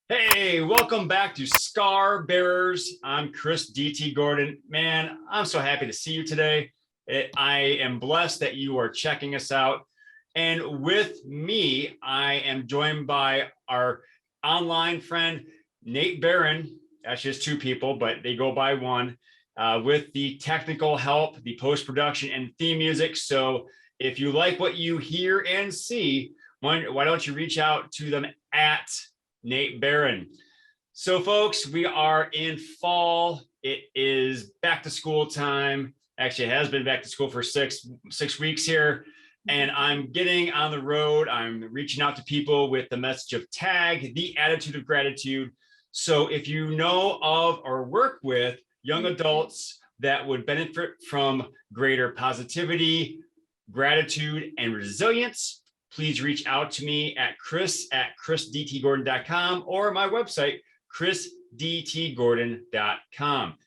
Hey, welcome back to Scar Bearers. I'm Chris DT Gordon. Man, I'm so happy to see you today. I am blessed that you are checking us out. And with me, I am joined by our online friend, Nate Barron. Actually, it's two people, but they go by one, with the technical help, the post production, and theme music. So if you like what you hear and see, why don't you reach out to them at Nate Barron. So, folks, we are in fall. It is back to school time. Actually, it has been back to school for six weeks here. And I'm getting on the road. I'm reaching out to people with the message of tag, the attitude of gratitude. So if you know of or work with young adults that would benefit from greater positivity, gratitude, and resilience, please reach out to me at chris@chrisdtgordon.com or my website, chrisdtgordon.com.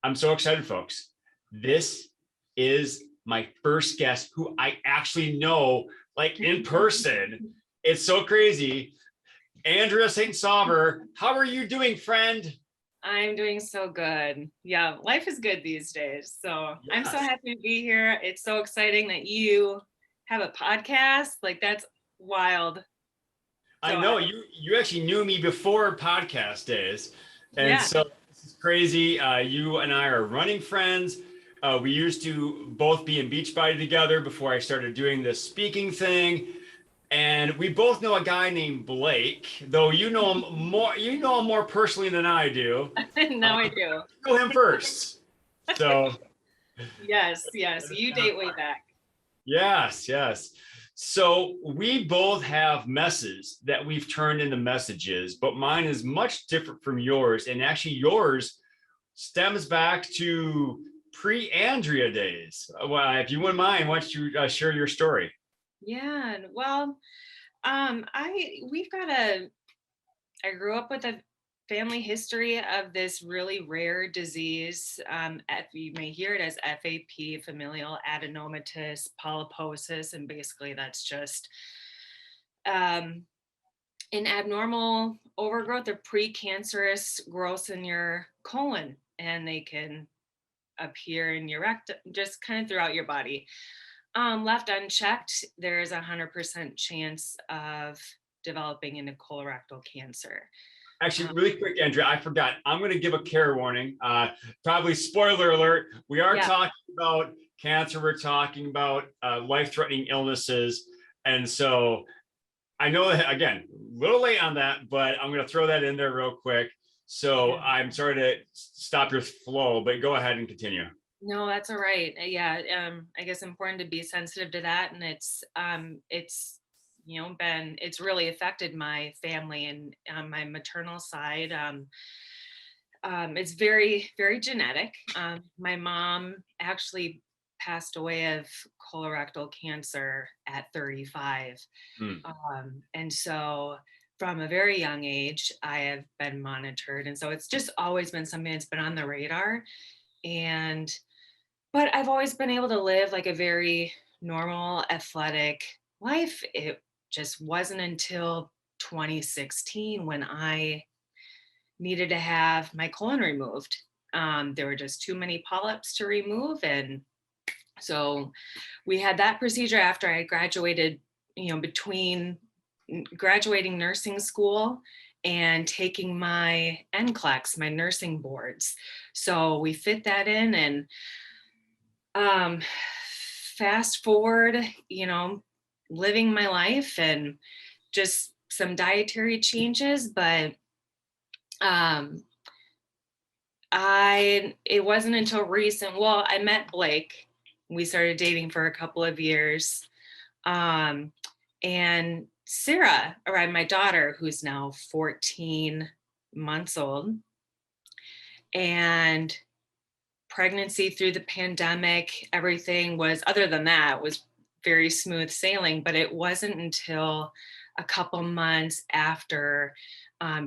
I'm so excited, folks. This is my first guest who I actually know, like in person. It's so crazy. Andrea St. Sauver, how are you doing, friend? I'm doing so good. Yeah, life is good these days. So yes. I'm so happy to be here. It's so exciting that you have a podcast. Like, that's wild. I know you actually knew me before podcast days. And so this is crazy. You and I are running friends. We used to both be in Beachbody together before I started doing this speaking thing. And we both know a guy named Blake, though you know him more personally than I do. No, I do. Go him first. So yes, you date way back. Yes. So we both have messes that we've turned into messages, but mine is much different from yours. And actually yours stems back to pre-Andrea days. Well, if you wouldn't mind, why don't you share your story? Yeah, well, I grew up with a family history of this really rare disease. You may hear it as FAP, familial adenomatous polyposis, and basically that's just an abnormal overgrowth of precancerous growths in your colon, and they can appear in your rectum, just kind of throughout your body. Left unchecked, there is 100% chance of developing into colorectal cancer. Actually, really quick, Andrea, I forgot. I'm going to give a care warning. Probably spoiler alert. We are talking about cancer. We're talking about life-threatening illnesses. And so I know that, again, a little late on that, but I'm going to throw that in there real quick. So I'm sorry to stop your flow, but go ahead and continue. No, that's all right. I guess important to be sensitive to that. And it's it's really affected my family, and on my maternal side, it's very, very genetic. My mom actually passed away of colorectal cancer at 35. And so from a very young age, I have been monitored. And so it's just always been something that's been on the radar. But I've always been able to live like a very normal, athletic life. It just wasn't until 2016 when I needed to have my colon removed. There were just too many polyps to remove. And so we had that procedure after I graduated, between graduating nursing school and taking my NCLEX, my nursing boards. So we fit that in, and fast forward, living my life and just some dietary changes, but it wasn't until I met Blake. We started dating for a couple of years. And Sarah arrived, my daughter, who's now 14 months old, and pregnancy through the pandemic, everything was, other than that, was very smooth sailing. But it wasn't until a couple months after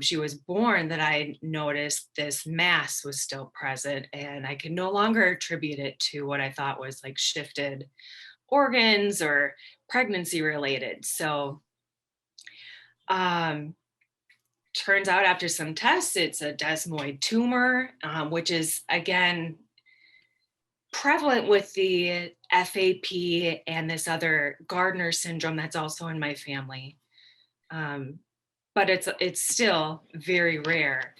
she was born that I noticed this mass was still present, and I could no longer attribute it to what I thought was like shifted organs or pregnancy related. So turns out after some tests, it's a desmoid tumor, which is, again, prevalent with the FAP and this other Gardner syndrome that's also in my family. But it's still very rare.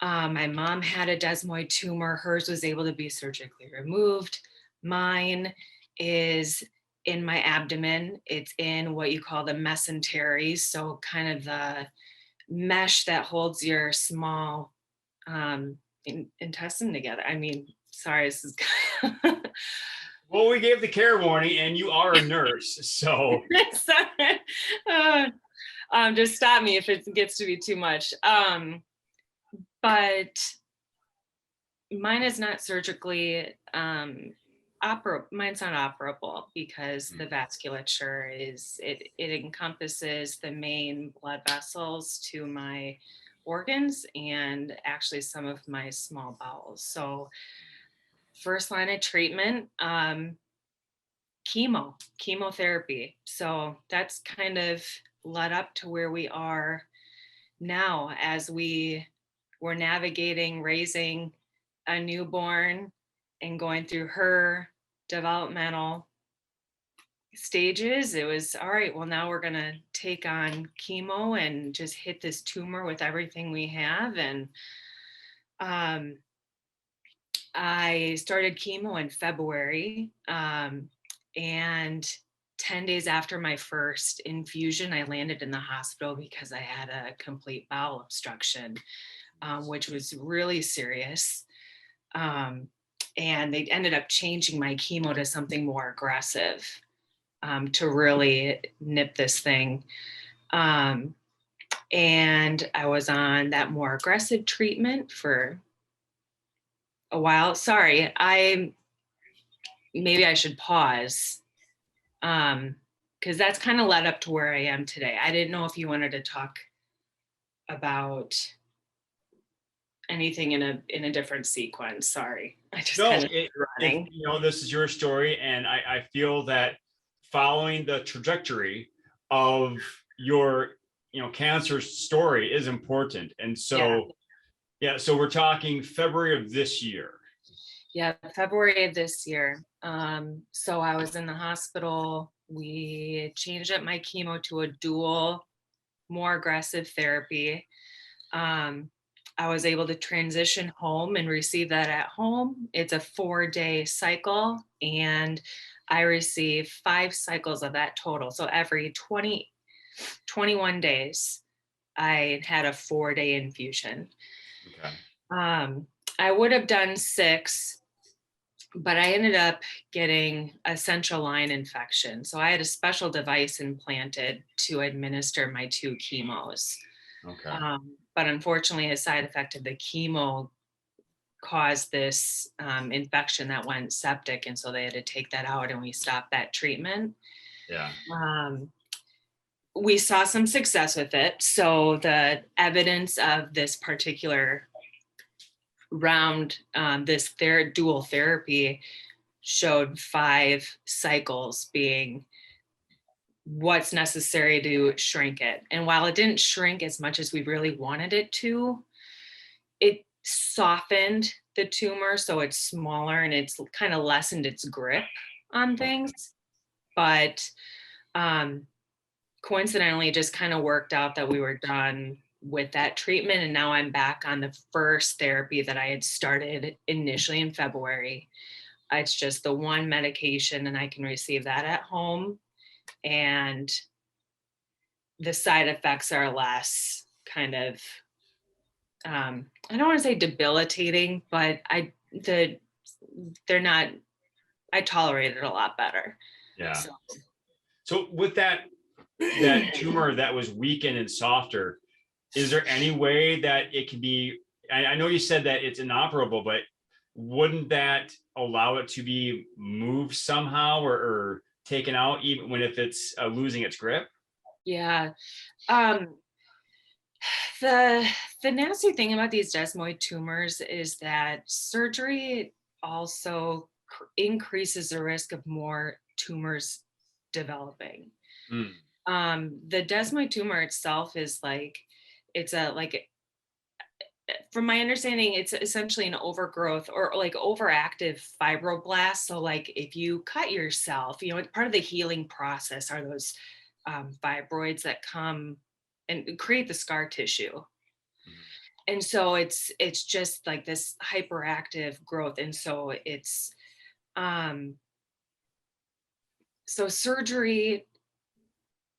My mom had a desmoid tumor. Hers was able to be surgically removed. Mine is in my abdomen. It's in what you call the mesentery, so kind of the mesh that holds your small intestine together. I mean, sorry, this is Well, we gave the care warning, and you are a nurse, so sorry. Just stop me if it gets to be too much. But mine is not surgically mine's not operable because the vasculature is it encompasses the main blood vessels to my organs and actually some of my small bowels. So first line of treatment, chemotherapy. So that's kind of led up to where we are now as we're navigating raising a newborn and going through her developmental stages. It was all right, well, now we're going to take on chemo and just hit this tumor with everything we have. And I started chemo in February, and 10 days after my first infusion, I landed in the hospital because I had a complete bowel obstruction, which was really serious. And they ended up changing my chemo to something more aggressive, to really nip this thing. And I was on that more aggressive treatment for a while. Sorry, maybe I should pause, because that's kind of led up to where I am today. I didn't know if you wanted to talk about anything in a different sequence. Sorry, I just kind of running. This is your story, and I feel that following the trajectory of your cancer story is important. And so so we're talking February of this year. Yeah, February of this year. So I was in the hospital. We changed up my chemo to a dual, more aggressive therapy. I was able to transition home and receive that at home. It's a 4-day cycle, and I receive 5 cycles of that total. So every 21 days, I had a 4-day infusion. Okay. I would have done 6, but I ended up getting a central line infection. So I had a special device implanted to administer my 2 chemos. Okay. But unfortunately, a side effect of the chemo caused this infection that went septic. And so they had to take that out, and we stopped that treatment. Yeah. We saw some success with it. So the evidence of this particular round, this dual therapy, showed 5 cycles being what's necessary to shrink it. And while it didn't shrink as much as we really wanted it to, it softened the tumor, so it's smaller and it's kind of lessened its grip on things. But coincidentally, it just kind of worked out that we were done with that treatment, and now I'm back on the first therapy that I had started initially in February. It's just the one medication, and I can receive that at home, and the side effects are less kind of, I don't want to say debilitating, but they're not, I tolerate it a lot better. Yeah. So with that tumor that was weakened and softer, is there any way that it can be, I know you said that it's inoperable, but wouldn't that allow it to be moved somehow or taken out, even when if it's losing its grip? Yeah. The nasty thing about these desmoid tumors is that surgery also increases the risk of more tumors developing. The desmoid tumor itself is like, it's a like from my understanding, it's essentially an overgrowth or like overactive fibroblast. So like if you cut yourself, part of the healing process are those fibroids that come and create the scar tissue. Mhm. And so it's just like this hyperactive growth. And so it's um so surgery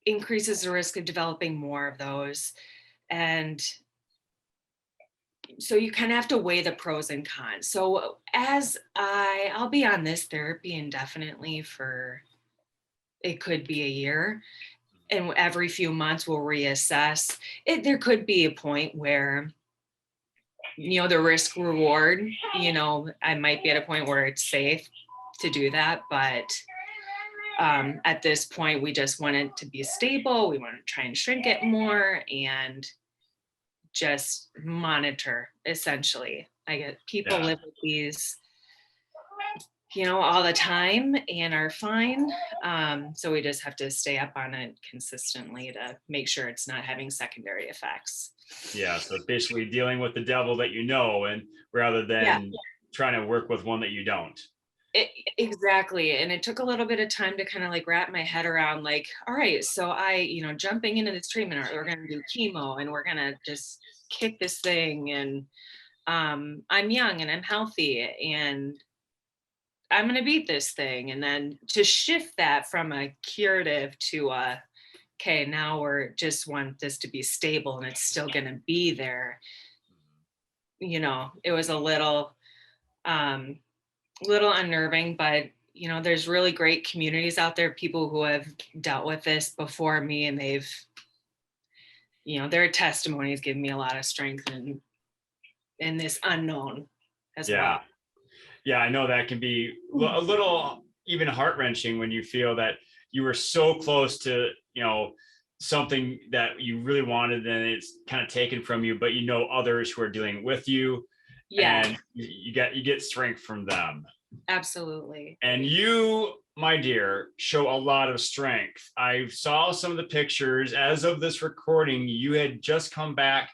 increases the risk of developing more of those. And so you kind of have to weigh the pros and cons. So as I'll be on this therapy indefinitely for, it could be a year, and every few months we'll reassess it. There could be a point where the risk reward, I might be at a point where it's safe to do that, but at this point we just want it to be stable. We want to try and shrink it more and just monitor. Essentially, I get people Yeah. live with these all the time and are fine. So we just have to stay up on it consistently to make sure it's not having secondary effects. Yeah. So it's basically dealing with the devil that you know, and rather Yeah, than trying to work with one that you don't. exactly. And it took a little bit of time to kind of like wrap my head around, like, all right, so jumping into this treatment, or we're going to do chemo and we're going to just kick this thing. And I'm young and I'm healthy and I'm going to beat this thing. And then to shift that from a curative to okay, now we're just want this to be stable and it's still going to be there. It was a little unnerving, but there's really great communities out there, people who have dealt with this before me, and they've, their testimonies give me a lot of strength in this unknown as Yeah. well. Yeah. I know that can be a little even heart wrenching when you feel that you were so close to, something that you really wanted and it's kind of taken from you, but others who are dealing with you, Yeah, and you get strength from them. absolutely. And you, my dear, show a lot of strength. I saw some of the pictures. As of this recording, you had just come back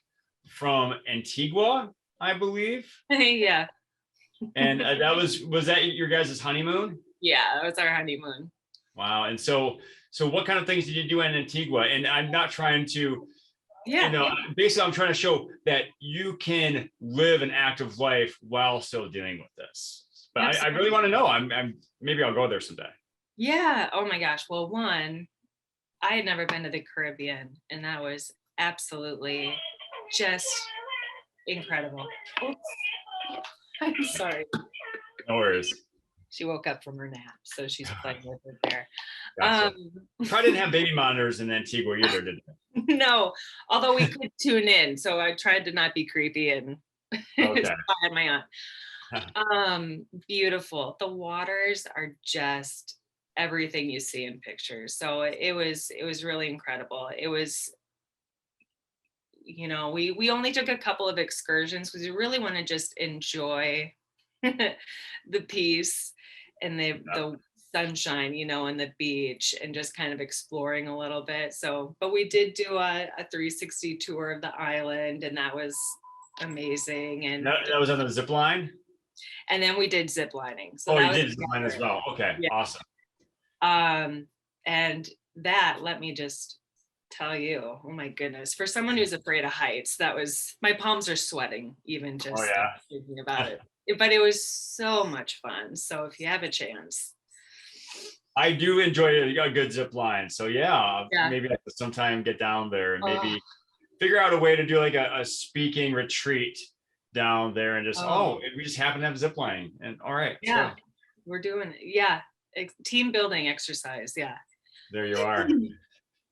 from Antigua, I believe. Yeah. And that was that your guys' honeymoon? Yeah, it was our honeymoon. Wow. And so what kind of things did you do in Antigua? And I'm not trying to, Yeah. basically I'm trying to show that you can live an active life while still dealing with this. But I really want to know. I'm maybe I'll go there someday. Yeah. Oh my gosh. Well, one, I had never been to the Caribbean, and that was absolutely just incredible. Oops. I'm sorry. No worries. She woke up from her nap, so she's playing with it there. Gotcha. Probably didn't have baby monitors in Antigua either, did they? No, although we could tune in, so I tried to not be creepy and Okay. spy my aunt. Beautiful. The waters are just everything you see in pictures. So it was really incredible. It was, we only took a couple of excursions because we really want to just enjoy the peace and the sunshine, and the beach, and just kind of exploring a little bit. So, but we did do a 360 tour of the island, and that was amazing. And That was on the zip line. and then we did zip lining. So Oh, that you was did zip line as well. Okay, yeah. awesome. And that, let me just tell you, oh my goodness, for someone who's afraid of heights, my palms are sweating even just thinking about it. But it was so much fun. So if you have a chance. I do enjoy a good zip line. So yeah, maybe I could sometime get down there and maybe figure out a way to do like a speaking retreat down there and just, we just happen to have zip lining, and all right. Yeah, we're doing it. Yeah. Team building exercise. Yeah. There you are.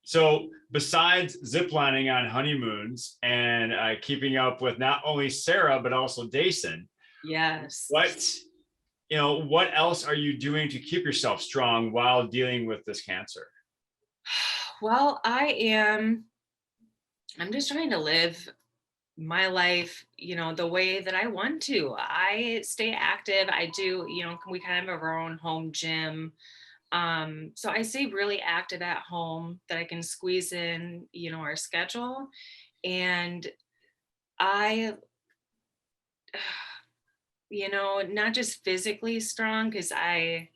So besides ziplining on honeymoons and keeping up with not only Sarah, but also Dason. Yes. What else are you doing to keep yourself strong while dealing with this cancer? Well, I'm just trying to live my life, the way that I want to. I stay active. I do, we kind of have our own home gym. So I stay really active at home that I can squeeze in, our schedule. And I, not just physically strong, because I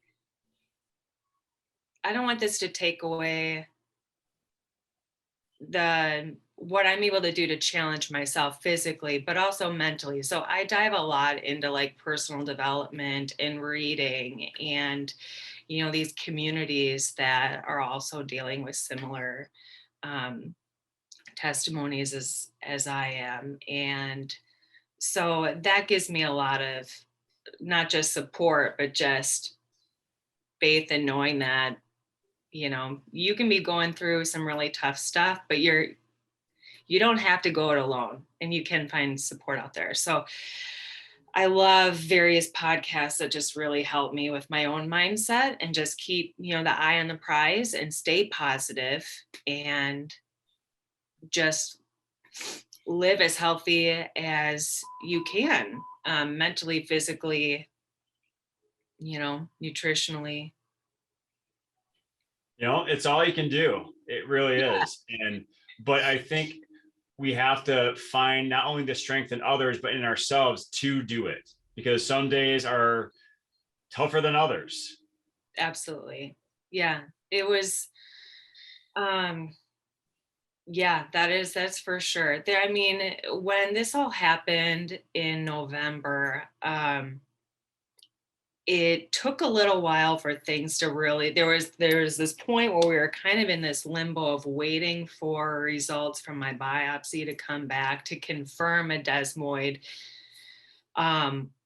don't want this to take away the what I'm able to do to challenge myself physically, but also mentally. So I dive a lot into like personal development and reading and, these communities that are also dealing with similar um, testimonies as I am. And so that gives me a lot of not just support, but just faith in knowing that, you can be going through some really tough stuff, but you don't have to go it alone, and you can find support out there. So I love various podcasts that just really help me with my own mindset and just keep, the eye on the prize and stay positive and just live as healthy as you can, mentally, physically, nutritionally. It's all you can do. It really Yeah, is. But I think we have to find not only the strength in others, but in ourselves to do it, because some days are tougher than others. absolutely. Yeah. It was, um, yeah, that's for sure. There, I mean, when this all happened in November, it took a little while for things to really there was this point where we were kind of in this limbo of waiting for results from my biopsy to come back to confirm a desmoid,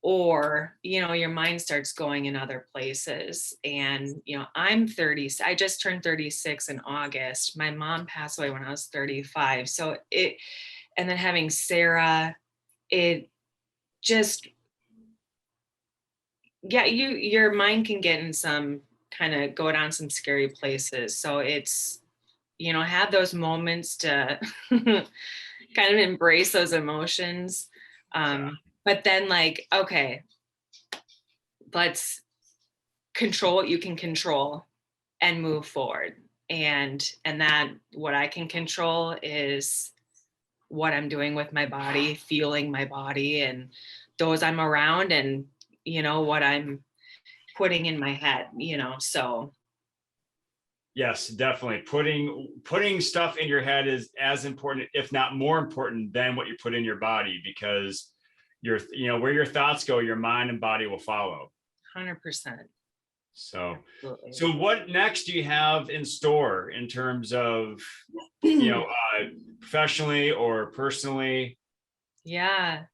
or your mind starts going in other places. And I'm 30, I just turned 36 in August. My mom passed away when I was 35. So it and then having Sarah, it just, yeah, your mind can get in some kind of go down some scary places. So it's, have those moments to kind of embrace those emotions. Yeah. But then like, okay, let's control what you can control and move forward. And that what I can control is what I'm doing with my body, feeling my body and those I'm around, and what I'm putting in my head, so Yes, definitely. Putting stuff in your head is as important, if not more important, than what you put in your body, because where your thoughts go, your mind and body will follow. 100%. So, Absolutely. so what next do you have in store in terms of, you know, professionally or personally? Yeah.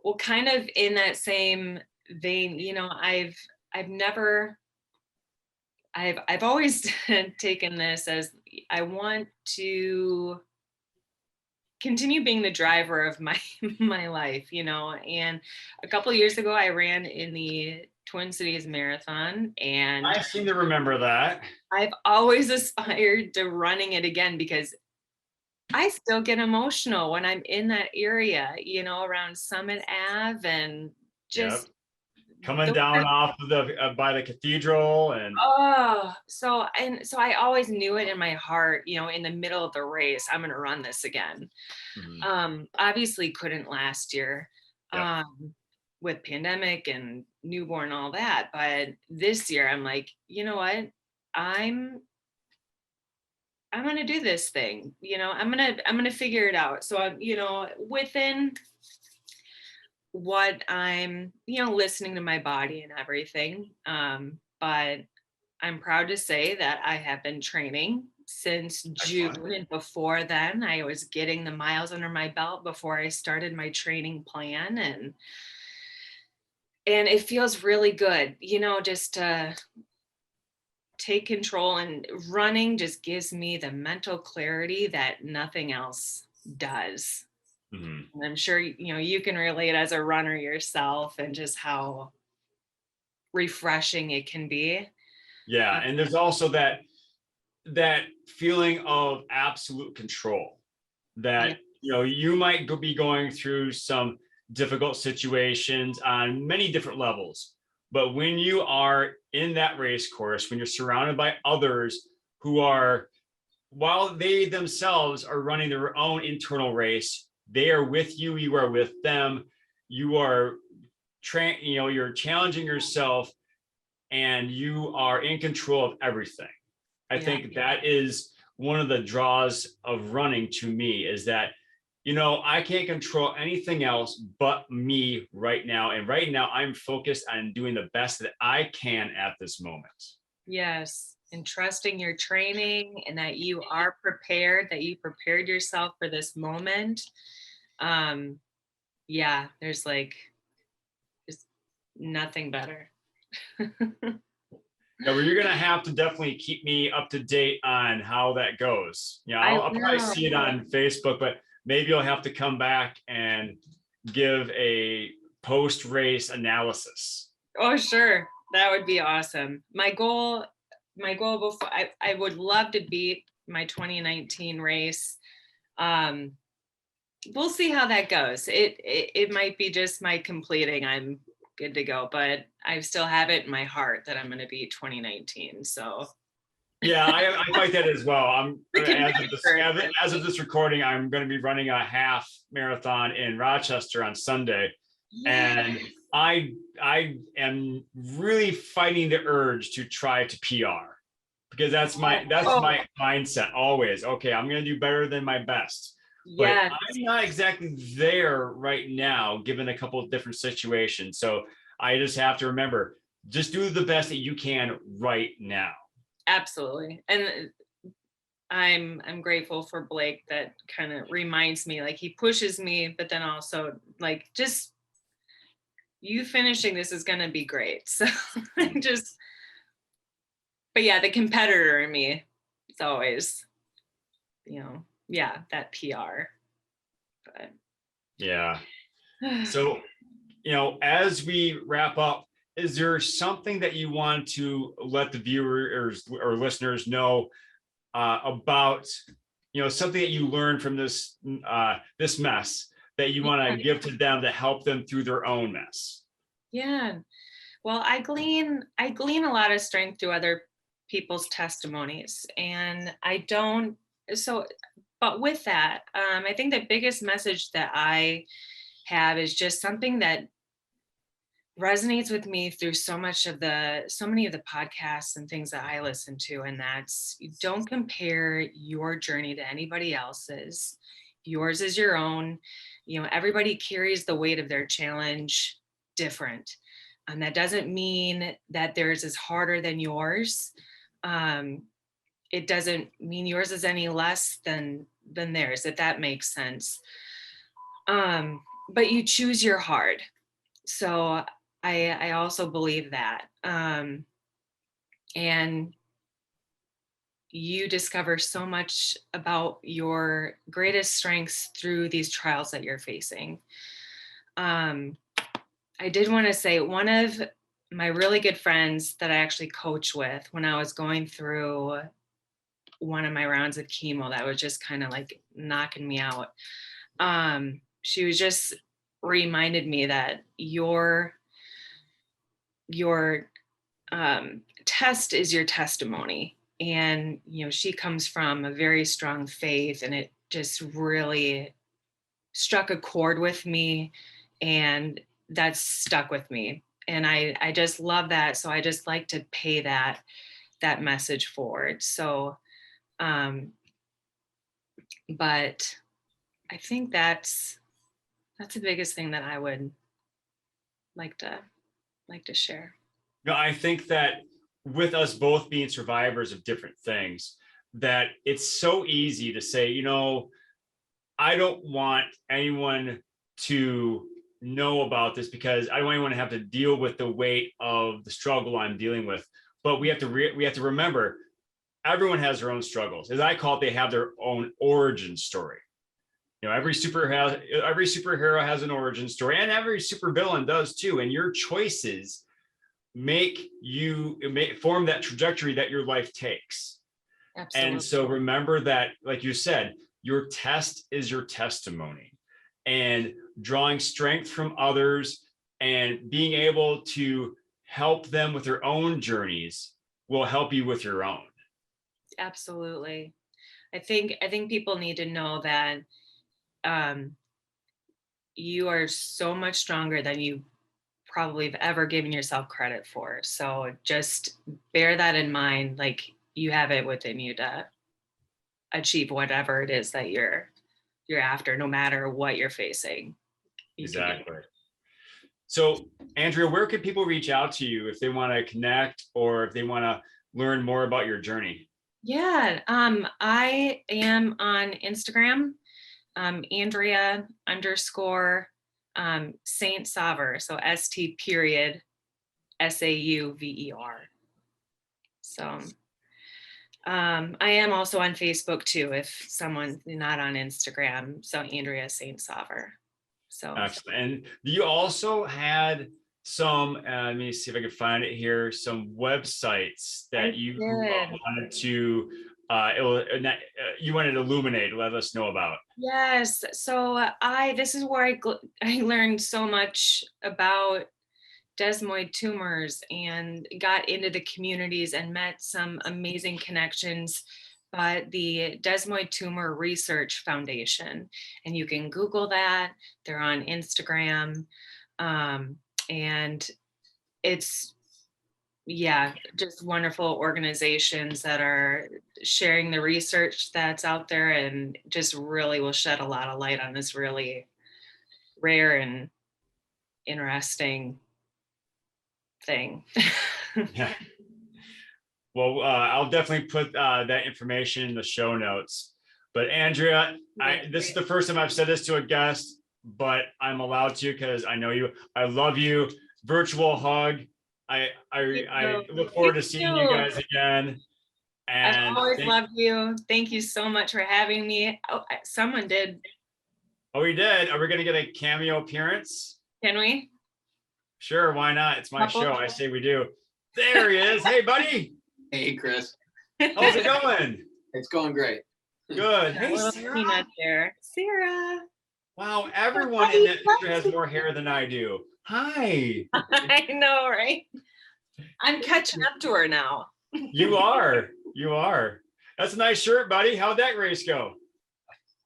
Well, kind of in that same vein, I've never I've always taken this as I want to continue being the driver of my my life, and a couple of years ago I ran in the Twin Cities Marathon, and I seem to remember that. I've always aspired to running it again because I still get emotional when I'm in that area, around Summit Ave and Yep. just Coming those are, down off of the by the cathedral and oh, so I always knew it in my heart, in the middle of the race, I'm gonna run this again. Mhm. Obviously couldn't last year, Yep. with pandemic and newborn and all that, but this year I'm like, you know what? I'm I'm gonna do this thing, I'm gonna figure it out. So I'm, within what I'm, listening to my body and everything. But I'm proud to say that I have been training since June. Excellent. And before then, I was getting the miles under my belt before I started my training plan. And it feels really good, just to take control, and running just gives me the mental clarity that nothing else does. Mhm. And I'm sure you can relate as a runner yourself and just how refreshing it can be. Yeah, Uh, and there's also that feeling of absolute control yeah, that you might be going through some difficult situations on many different levels, but when you are in that race course, when you're surrounded by others who are while they themselves are running their own internal race, they are with you, you are with them, you are you're challenging yourself, and you are in control of everything. I Yeah. think that is one of the draws of running to me, is that, I can't control anything else but me right now. And right now I'm focused on doing the best that I can at this moment. Yes. And trusting your training and that you are prepared, that you prepared yourself for this moment. Um, yeah, there's like just nothing better. Yeah, well, you're going to have to definitely keep me up to date on how that goes. I I'll probably will. see it on Facebook, but maybe you'll have to come back and give a post-race analysis. Oh, sure. That would be awesome. My goal before I would love to beat my 2019 race. Um, we'll see how that goes. It might be just my completing. I'm good to go, but I still have it in my heart that I'm going to beat 2019. So Yeah, I fight that as well. I'm the as of this recording, I'm going to be running a half marathon in Rochester on Sunday, yeah. and I am really fighting the urge to try to PR, because that's Oh, my mindset always. Okay, I'm going to do better than my best, but yes, I'm not exactly there right now, given a couple of different situations. So I just have to remember, just do the best that you can right now. absolutely. And I'm grateful for Blake that kind of reminds me, like he pushes me, but then also like just you finishing this is going to be great. So just, but yeah, the competitor in me, it's always, yeah, that PR. Yeah. But So, as we wrap up, is there something that you want to let the viewers or listeners know about, something that you learned from this mess that you want to give to them to help them through their own mess? yeah, well, I glean a lot of strength through other people's testimonies, and I don't. So, but with that, I think the biggest message that I have is just something that resonates with me through so many of the podcasts and things that I listen to, and that's you don't compare your journey to anybody else's. Yours is your own. Everybody carries the weight of their challenge different. And that doesn't mean that theirs is harder than yours. Um, it doesn't mean yours is any less than theirs, if that makes sense. But you choose your hard. So I also believe that. And you discover so much about your greatest strengths through these trials that you're facing. Um, I did want to say one of my really good friends that I actually coach with when I was going through one of my rounds of chemo that was just kind of like knocking me out. She was just reminded me that your test is your testimony. And, she comes from a very strong faith, and it just really struck a chord with me. And that's stuck with me. And I just love that. So I just like to pay that message forward. So, um, but I think that's the biggest thing that I would like to share. I think that with us both being survivors of different things, that it's so easy to say, I don't want anyone to know about this, because I don't want anyone to have to deal with the weight of the struggle I'm dealing with. But we have to remember, everyone has their own struggles. As I call it, they have their own origin story. Every superhero has an origin story, and every supervillain does too. And your choices form that trajectory that your life takes. And Absolutely. so remember that, like you said, your test is your testimony, and drawing strength from others and being able to help them with their own journeys will help you with your own. Absolutely. I think people need to know that um, you are so much stronger than you probably have ever given yourself credit for. So just bear that in mind. Like, you have it within you to achieve whatever it is that you're after, no matter what you're facing. You can do it. Exactly. So, Andrea, where can people reach out to you if they want to connect or if they want to learn more about your journey? Yeah, I am on Instagram, Andrea underscore Saint Sauver. So ST period SAUVER. So I am also on Facebook too, if someone's not on Instagram. So Andrea St. Sauver. So Excellent. And you also had some, let me see if I can find it here, some websites that you wanted to, you wanted to illuminate, let us know about. Yes. So this is where I learned so much about desmoid tumors and got into the communities and met some amazing connections. But the Desmoid Tumor Research Foundation, and you can Google that. They're on Instagram, and it's, yeah, just wonderful organizations that are sharing the research that's out there, and just really will shed a lot of light on this really rare and interesting thing. Yeah. Well, I'll definitely put that information in the show notes. But Andrea, this is the first time I've said this to a guest, but I'm allowed to because I know you. I love you. Virtual hug. I look forward to seeing you guys again. And I've always loved you. Thank you so much for having me. Oh, someone did. Oh, we did. Are we going to get a cameo appearance? Can we? Sure, why not? It's my show. I say we do. There he is. Hey, buddy. Hey, Chris. How's it going? It's going great. Good. Hey, Sarah. There. Sarah. Wow, everyone in that picture has more hair than I do. Hi. I know, right? I'm catching up to her now. You are. You are. That's a nice shirt, buddy. How'd that race go?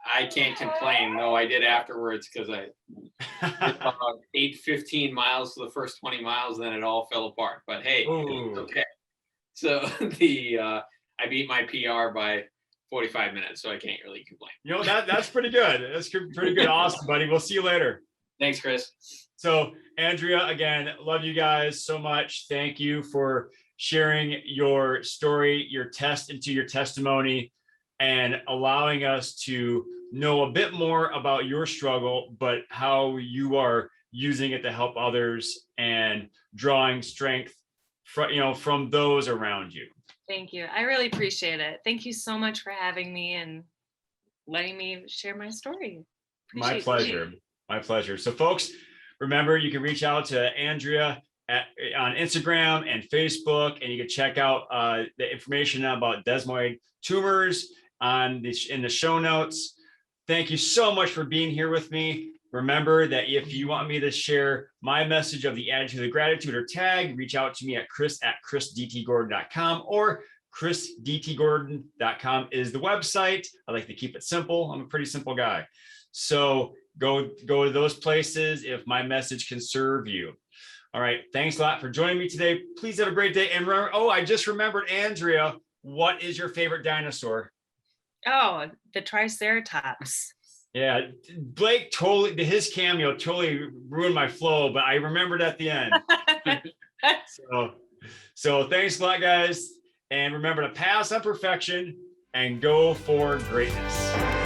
I can't complain. No, I did afterwards because I did about 15 miles for the first 20 miles, then it all fell apart. But hey, it's okay. So I beat my PR by 45 minutes, so I can't really complain. You know, that's pretty good. That's pretty good. Awesome, buddy. We'll see you later. Thanks, Chris. So, Andrea, again, love you guys so much. Thank you for sharing your story, your testimony, and allowing us to know a bit more about your struggle, but how you are using it to help others and drawing strength from those around you. Thank you. I really appreciate it. Thank you so much for having me and letting me share my story. My pleasure. My pleasure. So, folks, remember, you can reach out to Andrea on Instagram and Facebook, and you can check out the information about desmoid tumors in the show notes. Thank you so much for being here with me. Remember that if you want me to share my message of the attitude of gratitude or tag, reach out to me at chris@chrisdtgordon.com, or chrisdtgordon.com is the website. I like to keep it simple. I'm a pretty simple guy. So go to those places if my message can serve you. All right. Thanks a lot for joining me today. Please have a great day. And remember, I just remembered, Andrea, what is your favorite dinosaur? Oh, the Triceratops. Yeah, Blake his cameo totally ruined my flow, but I remembered at the end. So thanks a lot, guys. And remember to pass on perfection and go for greatness.